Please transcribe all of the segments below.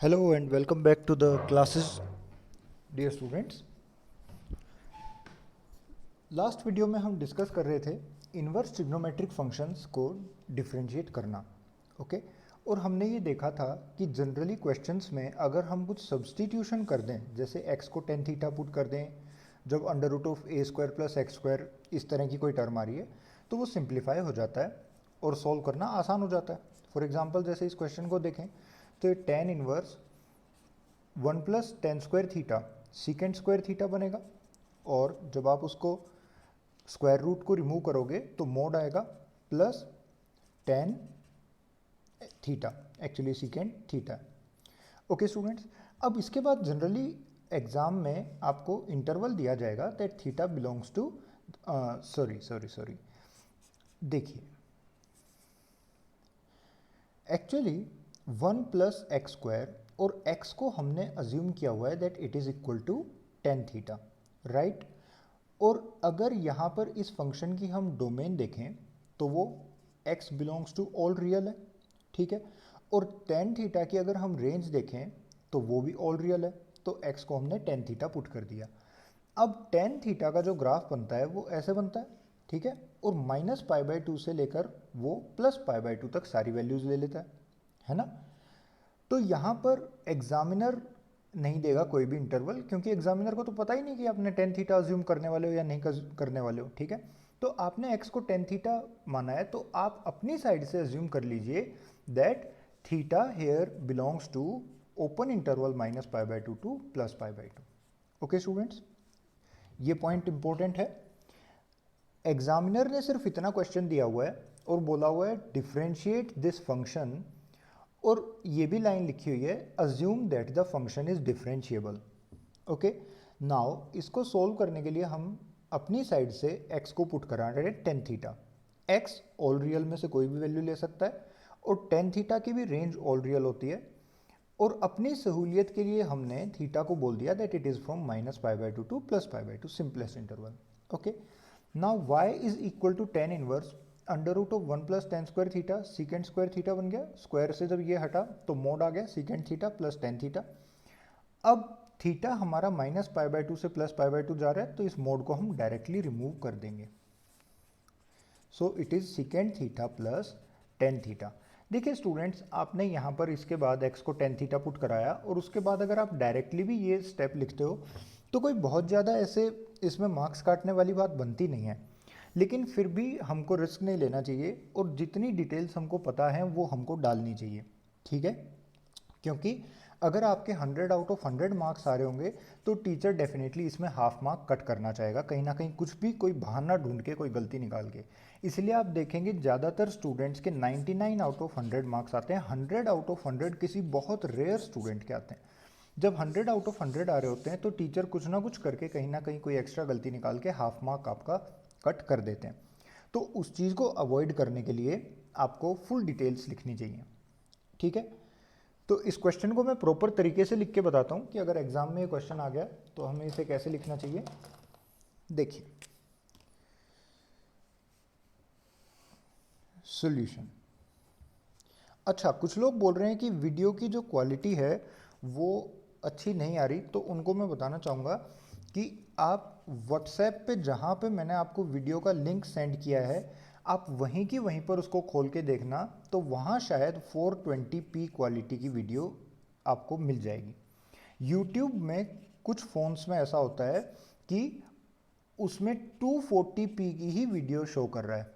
Hello and welcome back to the classes, dear students. Last video में हम discuss कर रहे थे इन्वर्स ट्रिग्नोमेट्रिक फंक्शंस को डिफरेंशिएट करना, ओके। और हमने ये देखा था कि जनरली क्वेश्चंस में अगर हम कुछ सब्सटीट्यूशन कर दें, जैसे x को टेन थीटा पुट कर दें जब under root of a square plus x square इस तरह की कोई टर्म आ रही है, तो वो सिंप्लीफाई हो जाता है और सॉल्व करना आसान हो जाता है। फॉर एग्जाम्पल जैसे इस क्वेश्चन को देखें तो ये tan inverse 1 plus tan square theta secant square theta बनेगा, और जब आप उसको स्क्वायर रूट को रिमूव करोगे तो मोड आएगा plus tan theta, actually secant theta. Okay students, अब इसके बाद जनरली एग्जाम में आपको इंटरवल दिया जाएगा that theta belongs to sorry देखिए, एक्चुअली 1 प्लस एक्स स्क्वायर और x को हमने अज्यूम किया हुआ है that it is equal to tan theta, right. और अगर यहाँ पर इस फंक्शन की हम डोमेन देखें तो वो x belongs to all real है, ठीक है। और टेन थीटा की अगर हम रेंज देखें तो वो भी ऑल रियल है, तो x को हमने टेन थीटा पुट कर दिया। अब टेन थीटा का जो ग्राफ बनता है वो ऐसे बनता है, ठीक है। और माइनस पाई बाई टू से लेकर वो प्लस पाई बाई टू तक सारी वैल्यूज ले लेता है ना। तो यहाँ पर एग्जामिनर नहीं देगा कोई भी इंटरवल, क्योंकि एग्जामिनर को तो पता ही नहीं कि आपने टेन थीटा अज्यूम करने वाले हो या नहीं करने वाले हो, ठीक है। तो आपने एक्स को टेन थीटा माना है, तो आप अपनी साइड से अज्यूम कर लीजिए that theta here belongs to open interval minus pi by two to plus pi by two. Okay students, ये पॉइंट इंपॉर्टेंट है। एग्जामिनर ने सिर्फ इतना क्वेश्चन दिया हुआ है और बोला हुआ है डिफ्रेंशिएट दिस फंक्शन, और ये भी लाइन लिखी हुई है assume that the function is differentiable. Okay, now इसको सोल्व करने के लिए हम अपनी साइड से x को पुट करा रहे हैं tan theta. x all real में से कोई भी वैल्यू ले सकता है और टेन थीटा की भी रेंज ऑल रियल होती है, और अपनी सहूलियत के लिए हमने थीटा को बोल दिया that it is from minus pi by two to plus pi by two, simplest interval. Okay, now y is equal to tan inverse under root of 1 plus tan square theta secant square theta बन गया। Square से जब ये हटा तो mode आ गया secant theta plus tan theta. अब theta हमारा माइनस पाई बाई टू से प्लस पाई बाई टू जा रहा है, तो इस मोड को हम डायरेक्टली रिमूव कर देंगे। So it is secant theta plus tan theta. देखिए स्टूडेंट्स, आपने यहाँ पर इसके बाद x को टेन थीटा पुट कराया, और उसके बाद अगर आप डायरेक्टली भी ये स्टेप लिखते हो तो कोई बहुत ज़्यादा ऐसे इसमें मार्क्स काटने वाली बात बनती नहीं है। लेकिन फिर भी हमको रिस्क नहीं लेना चाहिए, और जितनी डिटेल्स हमको पता है वो हमको डालनी चाहिए, ठीक है। क्योंकि अगर आपके 100 आउट ऑफ 100 मार्क्स आ रहे होंगे तो टीचर डेफिनेटली इसमें हाफ मार्क कट करना चाहेगा, कहीं ना कहीं कुछ भी कोई बहाना ढूंढ के कोई गलती निकाल के। इसलिए आप देखेंगे ज़्यादातर स्टूडेंट्स के 99 आउट ऑफ 100 मार्क्स आते हैं, 100 आउट ऑफ 100 किसी बहुत रेयर स्टूडेंट के आते हैं। जब 100 आउट ऑफ 100 आ रहे होते हैं तो टीचर कुछ ना कुछ करके कहीं ना कहीं कोई एक्स्ट्रा गलती निकाल के हाफ मार्क आपका कट कर देते हैं। तो उस चीज़ को अवॉइड करने के लिए आपको फुल डिटेल्स लिखनी चाहिए, ठीक है। तो इस क्वेश्चन को मैं प्रॉपर तरीके से लिख के बताता हूँ कि अगर एग्जाम में ये क्वेश्चन आ गया तो हमें इसे कैसे लिखना चाहिए। देखिए, सॉल्यूशन। अच्छा, कुछ लोग बोल रहे हैं कि वीडियो की जो क्वालिटी है वो अच्छी नहीं आ रही, तो उनको मैं बताना चाहूँगा कि आप व्हाट्सएप पे जहाँ पे मैंने आपको वीडियो का लिंक सेंड किया है, आप वहीं की वहीं पर उसको खोल के देखना, तो वहाँ शायद 420p क्वालिटी की वीडियो आपको मिल जाएगी। यूट्यूब में कुछ फ़ोन्स में ऐसा होता है कि उसमें 240p की ही वीडियो शो कर रहा है,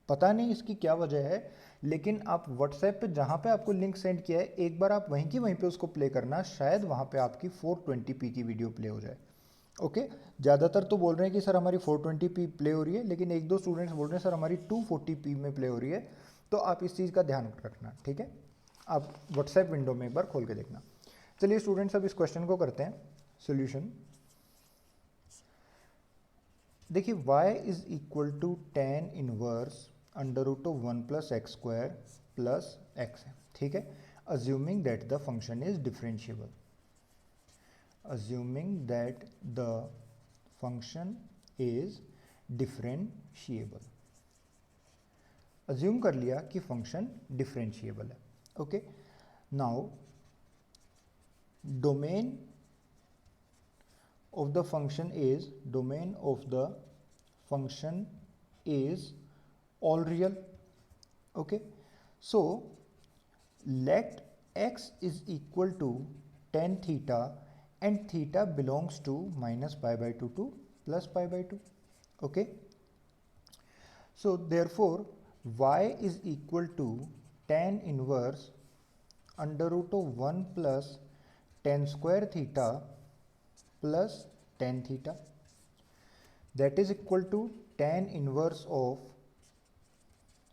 पता नहीं इसकी क्या वजह है। लेकिन आप व्हाट्सएप पे जहाँ पे आपको लिंक सेंड किया है, एक बार आप वहीं की वहीं पे उसको प्ले करना, शायद वहाँ पे आपकी 420p की वीडियो प्ले हो जाए। ओके, ज़्यादातर तो बोल रहे हैं कि सर हमारी 420p प्ले हो रही है, लेकिन एक दो स्टूडेंट्स बोल रहे हैं सर हमारी 240p में प्ले हो रही है। तो आप इस चीज़ का ध्यान रखना, ठीक है। आप व्हाट्सएप विंडो में एक बार खोल के देखना। चलिए स्टूडेंट्स, अब इस क्वेश्चन को करते हैं सोल्यूशन। देखिए, y is equal to tan inverse under root of 1 plus x square plus x है, ठीक है। Assuming that the function is differentiable, assuming that the function is differentiable। Assume कर लिया कि फंक्शन डिफरेंशिएबल है। Okay, now domain of the function is all real. Okay, so let x is equal to tan theta and theta belongs to minus pi by 2 to plus pi by 2. Okay, so therefore y is equal to tan inverse under root of 1 plus tan square theta plus tan theta, that is equal to tan inverse of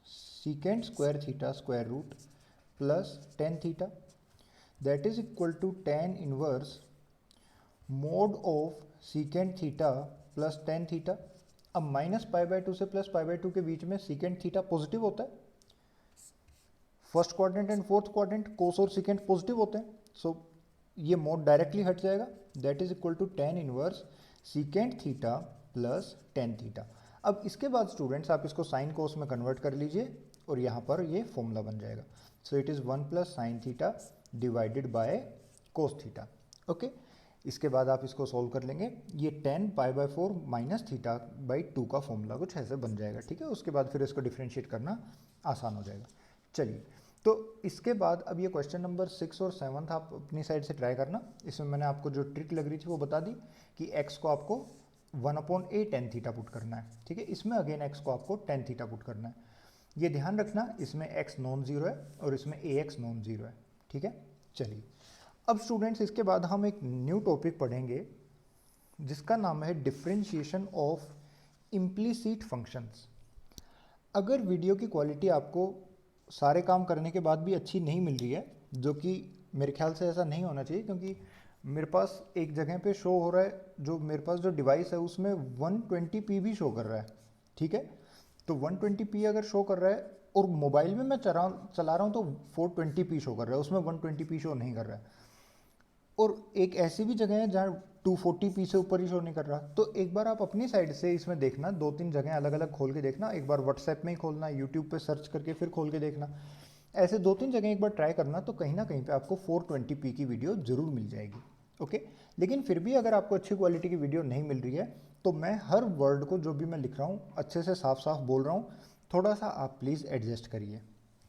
secant square theta square root plus tan theta, that is equal to tan inverse mod of secant theta plus tan theta. अब minus pi by 2 से plus pi by 2 के बीच में secant theta positive होता है. First quadrant and fourth quadrant cos और secant positive होते हैं, सो ये मोड डायरेक्टली हट जाएगा. That is equal to tan inverse secant theta plus tan theta. अब इसके बाद स्टूडेंट्स आप इसको साइन कोस में कन्वर्ट कर लीजिए और यहाँ पर ये फॉर्मूला बन जाएगा. So it is 1 plus sine theta divided by cos theta. Okay, इसके बाद आप इसको सोल्व कर लेंगे. ये tan pi by 4 minus theta by 2 का फॉर्मूला कुछ ऐसे बन जाएगा. ठीक है, उसके बाद फिर इसको डिफ्रेंशिएट करना आसान हो जाएगा. चलिए, तो इसके बाद अब ये क्वेश्चन नंबर 6 और 7 आप अपनी साइड से ट्राई करना. इसमें मैंने आपको जो ट्रिक लग रही थी वो बता दी कि x को आपको 1/a tan थीटा पुट करना है. ठीक है, इसमें अगेन x को आपको tan थीटा पुट करना है. ये ध्यान रखना, इसमें x नॉन जीरो है और इसमें ax नॉन जीरो है. ठीक है, चलिए अब स्टूडेंट्स इसके बाद हम एक न्यू टॉपिक पढ़ेंगे जिसका नाम है डिफरेंशिएशन ऑफ इम्प्लिसिट फंक्शंस. अगर वीडियो की क्वालिटी आपको सारे काम करने के बाद भी अच्छी नहीं मिल रही है, जो कि मेरे ख्याल से ऐसा नहीं होना चाहिए, क्योंकि मेरे पास एक जगह पे शो हो रहा है, जो मेरे पास जो डिवाइस है उसमें 120p भी शो कर रहा है. ठीक है, तो 120p अगर शो कर रहा है और मोबाइल में मैं चला रहा हूँ तो 420p शो कर रहा है, उसमें 120p शो नहीं कर रहा है. और एक ऐसी भी जगह है जहाँ 240p से ऊपर ही शो नहीं कर रहा. तो एक बार आप अपनी साइड से इसमें देखना, 2-3 जगह अलग अलग खोल के देखना. एक बार व्हाट्सएप में ही खोलना, यूट्यूब पे सर्च करके फिर खोल के देखना. ऐसे 2-3 जगह एक बार ट्राई करना, तो कहीं ना कहीं पे आपको 420p की वीडियो ज़रूर मिल जाएगी. ओके, लेकिन फिर भी अगर आपको अच्छी क्वालिटी की वीडियो नहीं मिल रही है तो मैं हर वर्ड को जो भी मैं लिख रहा हूँ अच्छे से साफ साफ बोल रहा हूँ, थोड़ा सा आप प्लीज़ एडजस्ट करिए.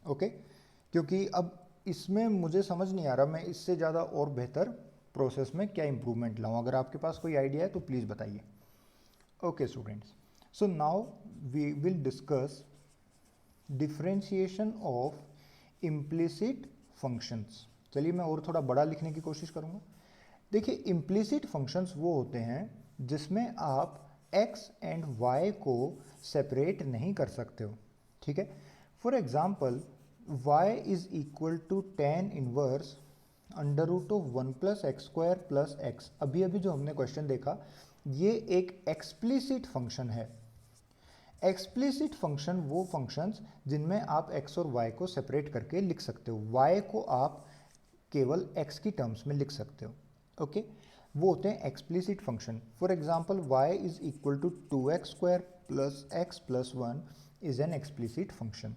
ओके, क्योंकि अब इसमें मुझे समझ नहीं आ रहा मैं इससे ज़्यादा और बेहतर प्रोसेस में क्या इंप्रूवमेंट लाऊं. अगर आपके पास कोई आइडिया है तो प्लीज़ बताइए. Okay students, so now we will discuss differentiation of implicit functions. चलिए मैं और थोड़ा बड़ा लिखने की कोशिश करूँगा. देखिए, इम्प्लिसिट फंक्शंस वो होते हैं जिसमें आप x एंड y को सेपरेट नहीं कर सकते हो. ठीक है, for example y is equal to tan inverse under root of 1 plus x square plus x. अभी अभी जो हमने क्वेश्चन देखा ये एक एक्सप्लिसिट फंक्शन है. एक्सप्लिसिट फंक्शन वो फंक्शंस जिनमें आप x और y को सेपरेट करके लिख सकते हो. y को आप केवल x की टर्म्स में लिख सकते हो. ओके, वो होते हैं explicit function. For example y is equal to 2x square plus x plus 1 is an explicit function.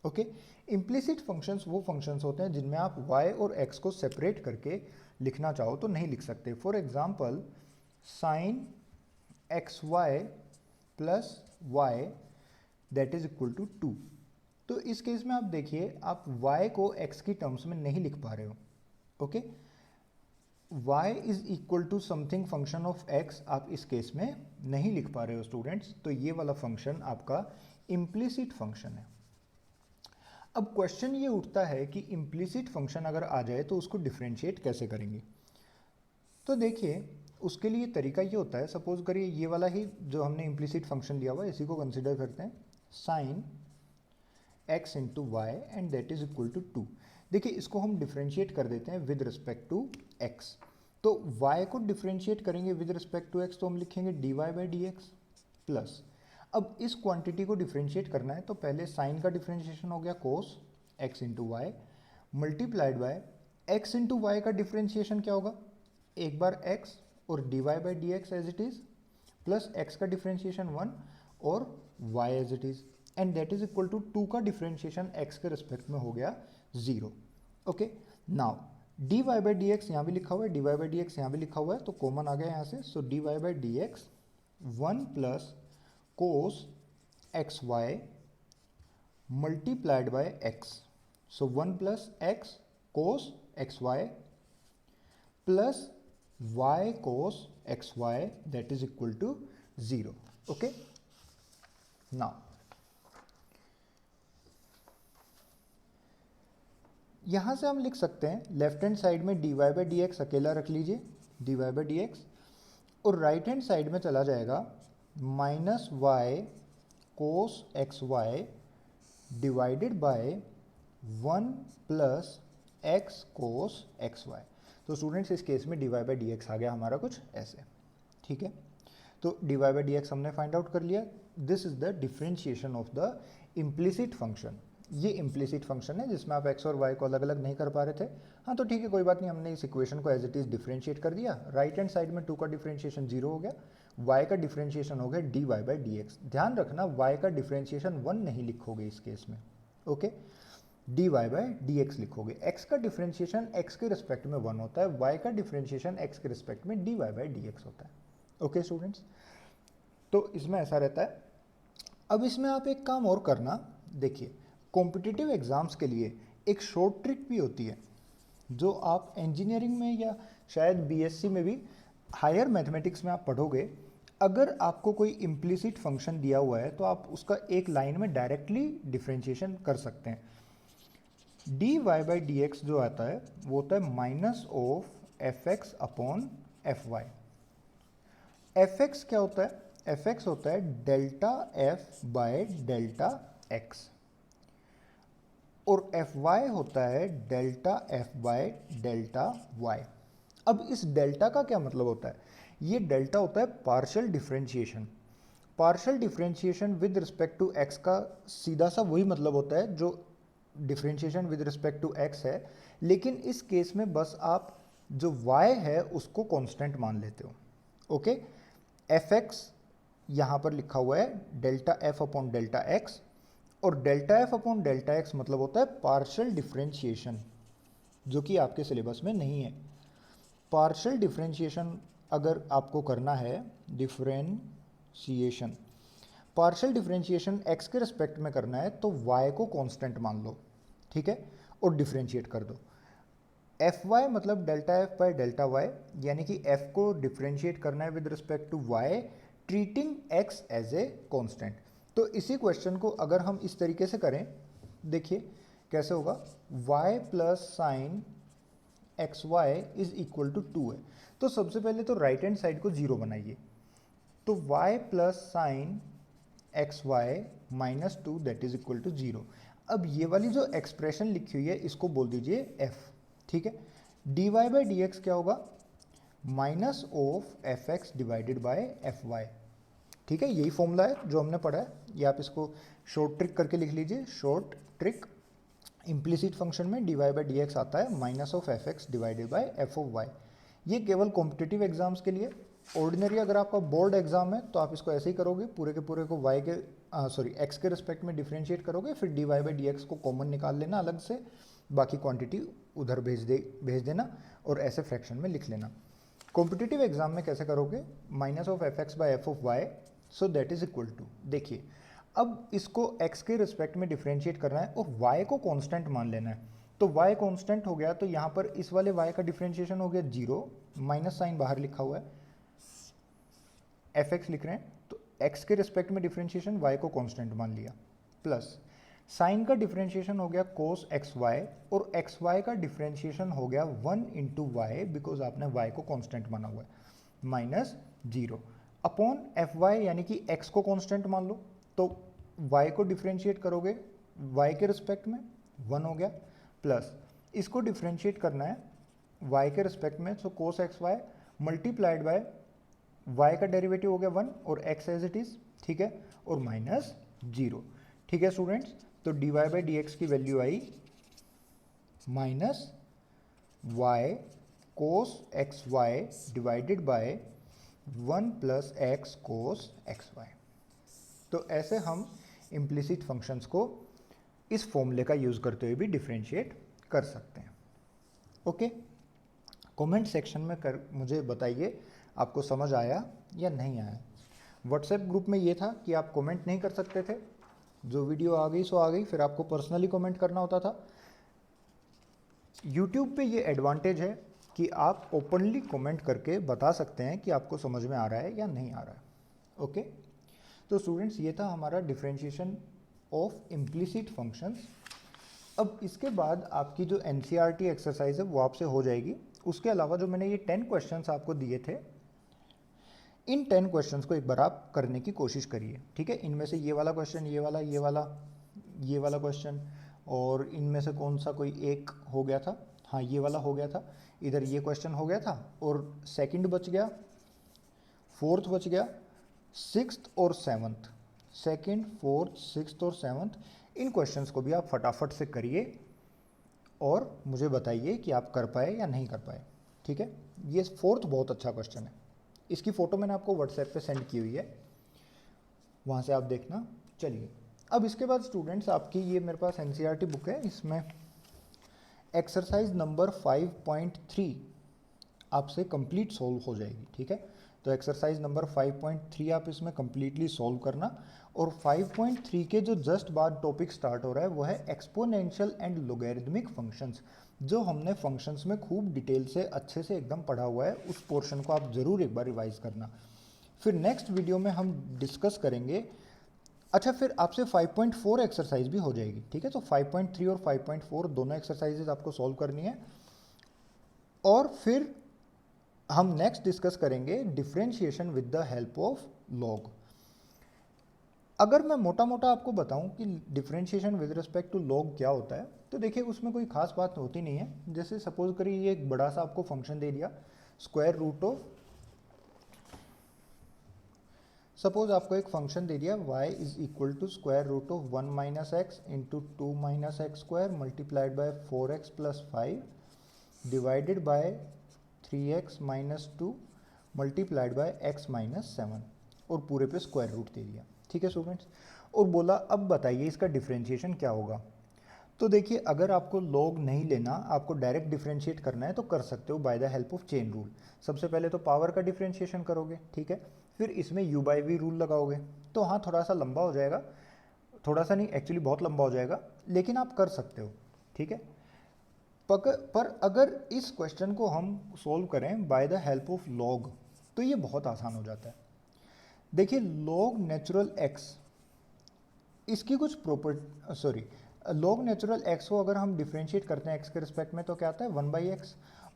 Okay, implicit functions वो फंक्शंस होते हैं जिनमें आप y और x को सेपरेट करके लिखना चाहो तो नहीं लिख सकते. For example sine x Y plus y that is equal to 2. तो इस केस में आप देखिए, आप y को x की टर्म्स में नहीं लिख पा रहे हो. Okay, y is equal to something function of x आप इस केस में नहीं लिख पा रहे हो स्टूडेंट्स. तो ये वाला फंक्शन आपका इम्प्लिसिट फंक्शन है. अब क्वेश्चन ये उठता है कि इम्प्लिसिट फंक्शन अगर आ जाए तो उसको डिफरेंशिएट कैसे करेंगे. तो देखिए, उसके लिए तरीका ये होता है, सपोज करिए ये वाला ही जो हमने इम्प्लिसिट फंक्शन लिया हुआ है इसी को कंसिडर करते हैं, sine x into y and that is equal to 2. देखिए, इसको हम डिफरेंशिएट कर देते हैं विद रिस्पेक्ट टू x. तो y को डिफरेंशिएट करेंगे विद रिस्पेक्ट टू x तो हम लिखेंगे dy by D x plus. अब इस क्वांटिटी को डिफरेंशिएट करना है तो पहले साइन का डिफरेंशिएशन हो गया cos x into y multiplied by x into y का डिफरेंशिएशन क्या होगा, एक बार x और dy by D x as it is plus x का डिफरेंशिएशन 1 और y as it is and that is equal to 2 का डिफरेंशिएशन x के रिस्पेक्ट में हो गया 0. Okay, now d Y by D x यहाँ भी लिखा हुआ है, d Y by D x यहाँ भी लिखा हुआ है, तो कॉमन आ गया यहाँ से। So D Y by D X 1 plus cos X Y multiplied by X. So 1 plus X cos X Y plus y cos xy that is equal to 0. Okay, now यहां से हम लिख सकते हैं लेफ्ट हैंड साइड में dy by D X अकेला रख लीजिए, dy बाई डी एक्स, और राइट हैंड साइड में चला जाएगा minus Y cos X Y divided by 1 plus X cos X Y. तो स्टूडेंट्स इस केस में D Y by D X आ गया हमारा कुछ ऐसे, ठीक है। तो D Y by D X हमने फाइंड आउट कर लिया। This is the differentiation of the implicit function. ये इम्प्लिसिट फंक्शन है जिसमें आप एक्स और वाई को अलग अलग नहीं कर पा रहे थे। हाँ तो ठीक है, कोई बात नहीं, हमने इस इक्वेशन को एज इट इज डिफरेंशिएट कर दिया। राइट हैंड साइड में 2 का डिफरेंशिएशन 0 हो गया, y का डिफरेंशिएशन हो गया d Y by D x. ध्यान रखना y का डिफरेंशिएशन 1 नहीं लिखोगे इस केस में, okay. D Y by D x लिखोगे। x का डिफरेंशिएशन x के रिस्पेक्ट में 1 होता है, y का डिफरेंशिएशन x के रिस्पेक्ट में D Y by D x होता है, ओके स्टूडेंट्स। तो इसमें ऐसा रहता है। अब इसमें आप एक काम और करना, देखिए कॉम्पिटिटिव एग्जाम्स के लिए एक शॉर्ट ट्रिक भी होती है जो आप इंजीनियरिंग में या शायद बीएससी में भी हायर मैथमेटिक्स में आप पढ़ोगे। अगर आपको कोई इम्प्लिसिट फंक्शन दिया हुआ है तो आप उसका एक लाइन में डायरेक्टली डिफरेंशिएशन कर सकते हैं। D Y by D x जो आता है वो होता है minus of f x upon f y. F x क्या होता है? एफ एक्स होता है delta f by delta x, और एफ वाई होता है delta f by delta y. अब इस डेल्टा का क्या मतलब होता है? ये डेल्टा होता है partial differentiation. Partial differentiation with respect to x का सीधा सा वही मतलब होता है जो differentiation with respect to x है, लेकिन इस केस में बस आप जो y है उसको कांस्टेंट मान लेते हो, ओके। एफ एक्स यहाँ पर लिखा हुआ है delta F upon delta x, और delta F upon delta X मतलब होता है पार्शियल डिफरेंशिएशन, जो कि आपके सिलेबस में नहीं है। पार्शियल डिफरेंशिएशन अगर आपको करना है, डिफरेंशिएशन पार्शियल डिफरेंशिएशन x के रिस्पेक्ट में करना है तो y को कांस्टेंट मान लो, ठीक है, और डिफरेंशिएट कर दो। एफ वाई मतलब delta f by delta y, यानी कि f को डिफरेंशिएट करना है with respect to y treating x as a constant. तो इसी क्वेश्चन को अगर हम इस तरीके से करें, देखिए कैसे होगा, y plus sine x y is equal to 2 है। तो सबसे पहले तो राइट हैंड साइड को 0 बनाइए, तो y plus sine x y minus 2 that is equal to 0। अब ये वाली जो एक्सप्रेशन लिखी हुई है इसको बोल दीजिए f, ठीक है। D Y by D x क्या होगा? Minus of f x divided by f y, ठीक है। यही फॉर्मूला है जो हमने पढ़ा है, ये आप इसको शॉर्ट ट्रिक करके लिख लीजिए। शॉर्ट ट्रिक, इम्प्लिसिट फंक्शन में D Y by D x आता है minus of f x divided by f of y. ये केवल कॉम्पिटिटिव एग्जाम्स के लिए। ऑर्डिनरी अगर आपका बोर्ड एग्जाम है तो आप इसको ऐसे ही करोगे, पूरे के पूरे को y के एक्स के रिस्पेक्ट में डिफरेंशिएट करोगे, फिर d Y by D x को कॉमन निकाल लेना अलग से, बाकी क्वांटिटी उधर भेज देना और ऐसे फ्रैक्शन में लिख लेना। कॉम्पिटिटिव एग्जाम में कैसे करोगे? Minus of f x by f of y, so that is equal to, देखिए अब इसको x के रिस्पेक्ट में डिफरेंशिएट करना है और y को कांस्टेंट मान लेना है। तो y कांस्टेंट हो गया तो यहाँ पर इस वाले y का डिफरेंशिएशन हो गया 0, माइनस साइन बाहर लिखा हुआ है, एफ एक्स लिख रहे हैं तो x के रिस्पेक्ट में डिफरेंशिएशन y को कांस्टेंट मान लिया, प्लस साइन का डिफरेंशिएशन हो गया कोस एक्स वाई, और एक्स वाई का डिफरेंशिएशन हो गया 1 इंटू वाई, बिकॉज आपने y को कांस्टेंट माना हुआ है, माइनस 0 अपॉन एफ वाई, यानी कि x को कांस्टेंट मान लो, तो y को डिफरेंशिएट करोगे y के रिस्पेक्ट में 1 हो गया, प्लस इसको डिफरेंशिएट करना है y के रिस्पेक्ट में, so cos X Y multiplied by y का डेरिवेटिव हो गया 1 और x एज इट इज, ठीक है, और माइनस 0, ठीक है स्टूडेंट्स। तो D Y by D X की वैल्यू आई minus Y cos X Y divided by 1 plus X cos X Y. तो ऐसे हम इम्प्लिसिट फंक्शंस को इस फॉर्मूले का यूज़ करते हुए भी डिफरेंशिएट कर सकते हैं, ओके। कमेंट सेक्शन में कर मुझे बताइए आपको समझ आया या नहीं आया। व्हाट्सएप ग्रुप में ये था कि आप कमेंट नहीं कर सकते थे, जो वीडियो आ गई सो आ गई, फिर आपको पर्सनली कमेंट करना होता था। यूट्यूब पे ये एडवांटेज है कि आप ओपनली कमेंट करके बता सकते हैं कि आपको समझ में आ रहा है या नहीं आ रहा है। ओके, तो स्टूडेंट्स ये था हमारा डिफरेंशिएशन ऑफ इम्प्लिसिट फंक्शंस। अब इसके बाद आपकी जो एनसीईआरटी एक्सरसाइज है वो आपसे हो जाएगी। उसके अलावा जो मैंने ये 10 क्वेश्चंस आपको दिए थे, इन 10 क्वेश्चंस को एक बार आप करने की कोशिश करिए, ठीक है। इनमें से ये वाला क्वेश्चन, ये वाला क्वेश्चन, और इनमें से कौन सा कोई एक हो गया था, हाँ ये वाला हो गया था, इधर ये क्वेश्चन हो गया था, और सेकंड बच गया, फोर्थ बच गया, सिक्स्थ और सेवन्थ, सेकंड, फोर्थ, सिक्स्थ और सेवन्थ, इन क्वेश्चंस को भी आप फटाफट से करिए और मुझे बताइए कि आप कर पाए या नहीं कर पाए, ठीक है। ये फोर्थ बहुत अच्छा क्वेश्चन है, इसकी फ़ोटो मैंने आपको व्हाट्सएप पे सेंड की हुई है, वहाँ से आप देखना। चलिए, अब इसके बाद स्टूडेंट्स आपकी ये मेरे पास एनसीईआरटी बुक है, इसमें एक्सरसाइज नंबर 5.3 आपसे कंप्लीट सॉल्व हो जाएगी, ठीक है। तो एक्सरसाइज नंबर 5.3 आप इसमें कंप्लीटली सॉल्व करना, और 5.3 के जो जस्ट बाद टॉपिक स्टार्ट हो रहा है वो है एक्सपोनेंशियल एंड लोगैरिथमिक फंक्शंस। जो हमने फंक्शंस में खूब डिटेल से अच्छे से एकदम पढ़ा हुआ है, उस पोर्शन को आप ज़रूर एक बार रिवाइज करना। फिर नेक्स्ट वीडियो में हम डिस्कस करेंगे, अच्छा फिर आपसे 5.4 एक्सरसाइज भी हो जाएगी, ठीक है। तो 5.3 और 5.4 दोनों एक्सरसाइजेज आपको सॉल्व करनी है, और फिर हम नेक्स्ट डिस्कस करेंगे differentiation with the help of log. अगर मैं मोटा मोटा आपको बताऊं कि differentiation with respect to log क्या होता है, तो देखिए उसमें कोई खास बात होती नहीं है। जैसे सपोज करिए ये एक बड़ा सा आपको फंक्शन दे दिया, स्क्वायर रूट ऑफ, सपोज आपको एक फंक्शन दे दिया y is equal to square root of 1 minus x into 2 minus x square multiplied by 4x plus 5 divided by 3x minus 2 multiplied by x minus 7, और पूरे पे square root दे दिया, ठीक है स्टूडेंट्स। और बोला अब बताइए इसका डिफरेंशिएशन क्या होगा। तो देखिए अगर आपको लॉग नहीं लेना, आपको डायरेक्ट डिफरेंशिएट करना है तो कर सकते हो by the help of chain rule. सबसे पहले तो पावर का डिफरेंशिएशन करोगे, ठीक है, फिर इसमें u बाई वी रूल लगाओगे। तो हाँ थोड़ा सा लंबा हो जाएगा, थोड़ा सा नहीं एक्चुअली बहुत लंबा हो जाएगा, लेकिन आप कर सकते हो, ठीक है। पर अगर इस क्वेश्चन को हम सोल्व करें by the help of log तो ये बहुत आसान हो जाता है। देखिए लॉग नेचुरल एक्स, इसकी कुछ लॉग नेचुरल एक्स को अगर हम डिफरेंशिएट करते हैं एक्स के रिस्पेक्ट में तो क्या आता है 1 बाई एक्स,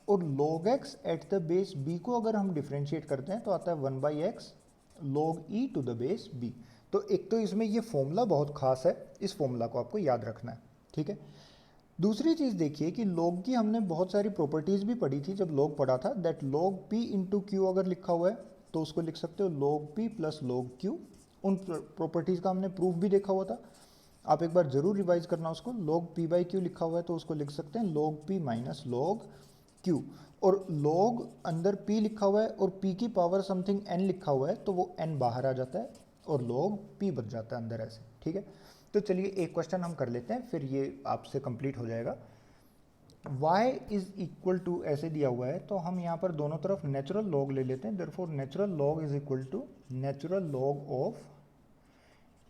और log x at the base b को अगर हम डिफरेंशिएट करते हैं तो आता है 1 by x log e to the base b. तो एक तो इसमें ये फॉर्मूला बहुत खास है, इस फॉर्मूला को आपको याद रखना है, ठीक है। दूसरी चीज़ देखिए कि लॉग की हमने बहुत सारी प्रॉपर्टीज़ भी पढ़ी थी जब लॉग पढ़ा था, that log P into Q अगर लिखा हुआ है तो उसको लिख सकते हो log P plus log Q. उन प्रॉपर्टीज़ का हमने प्रूफ भी देखा हुआ था, आप एक बार जरूर रिवाइज करना उसको। लॉग पी बाई क्यू लिखा हुआ है तो उसको लिख सकते हैं log P minus log Q, और लॉग अंदर p लिखा हुआ है और p की पावर समथिंग n लिखा हुआ है तो वो n बाहर आ जाता है और log p बच जाता है अंदर ऐसे, ठीक है। तो चलिए एक क्वेश्चन हम कर लेते हैं, फिर ये आपसे कंप्लीट हो जाएगा। y इज इक्वल टू ऐसे दिया हुआ है तो हम यहाँ पर दोनों तरफ नेचुरल लॉग ले लेते हैं, therefore natural log is equal to natural log of,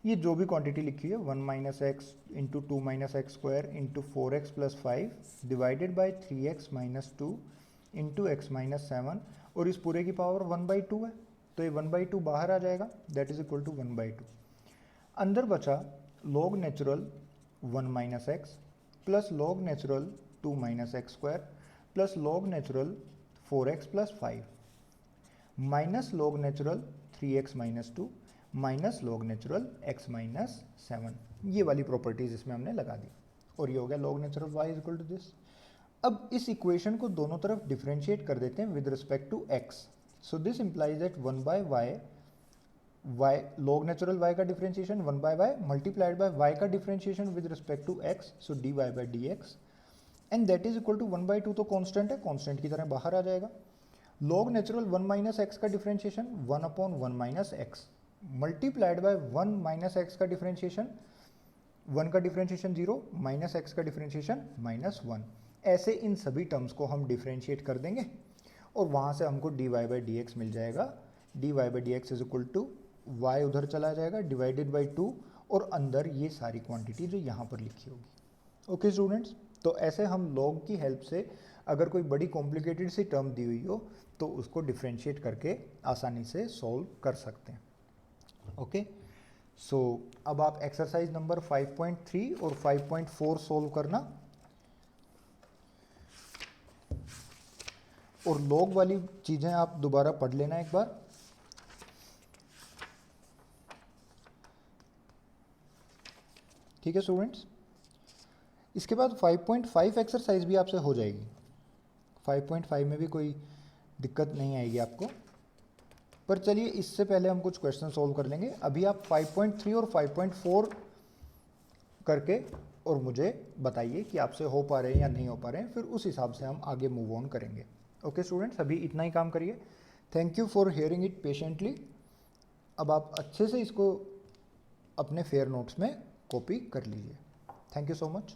ये जो भी क्वांटिटी लिखी है 1 minus x into 2 minus x square into 4x plus 5 divided by 3x minus 2 into x minus 7, और इस पूरे की पावर 1/2 है तो ये 1/2 बाहर आ जाएगा, दैट इज इक्वल टू 1/2। अंदर बचा log natural 1 minus x plus log natural 2 minus x square plus log natural 4x plus 5 minus log natural 3x minus 2 minus log natural x minus 7। ये वाली प्रॉपर्टीज इसमें हमने लगा दी, और ये हो गया log natural y is equal to this. अब इस इक्वेशन को दोनों तरफ डिफरेंशिएट कर देते हैं with respect to x, so this implies that 1 by y log natural y का differentiation 1 by y multiplied by y का differentiation with respect to x, so dy by dx, and that is equal to 1/2 तो constant है, constant की तरह बाहर आ जाएगा। Log natural 1 minus x का differentiation 1/1 minus x multiplied by 1 minus x का differentiation, 1 का डिफरेंशिएशन 0 माइनस एक्स का डिफरेंशिएशन -1, ऐसे इन सभी टर्म्स को हम डिफ्रेंशिएट कर देंगे और वहाँ से हमको dy बाई डी एक्स मिल जाएगा। dy by D X is equal to y उधर चला जाएगा डिवाइडेड बाई 2 और अंदर ये सारी क्वांटिटी जो यहाँ पर लिखी होगी। ओके स्टूडेंट्स, तो ऐसे हम लॉग की हेल्प से अगर कोई बड़ी कॉम्प्लिकेटेड सी टर्म दी हुई हो तो उसको डिफ्रेंशिएट करके आसानी से सॉल्व कर सकते हैं। ओके, सो अब आप एक्सरसाइज नंबर 5.3 और 5.4 सॉल्व करना और लॉग वाली चीज़ें आप दोबारा पढ़ लेना एक बार। ठीक है स्टूडेंट्स, इसके बाद 5.5 एक्सरसाइज भी आपसे हो जाएगी। 5.5 में भी कोई दिक्कत नहीं आएगी आपको, पर चलिए इससे पहले हम कुछ क्वेश्चन सॉल्व कर लेंगे। अभी आप 5.3 और 5.4 करके और मुझे बताइए कि आपसे हो पा रहे हैं या नहीं हो पा रहे हैं, फिर उस हिसाब से हम आगे मूव ऑन करेंगे। ओके स्टूडेंट्स, अभी इतना ही काम करिए। Thank you for hearing it patiently. अब आप अच्छे से इसको अपने फेयर नोट्स में कॉपी कर लीजिए। Thank you so much.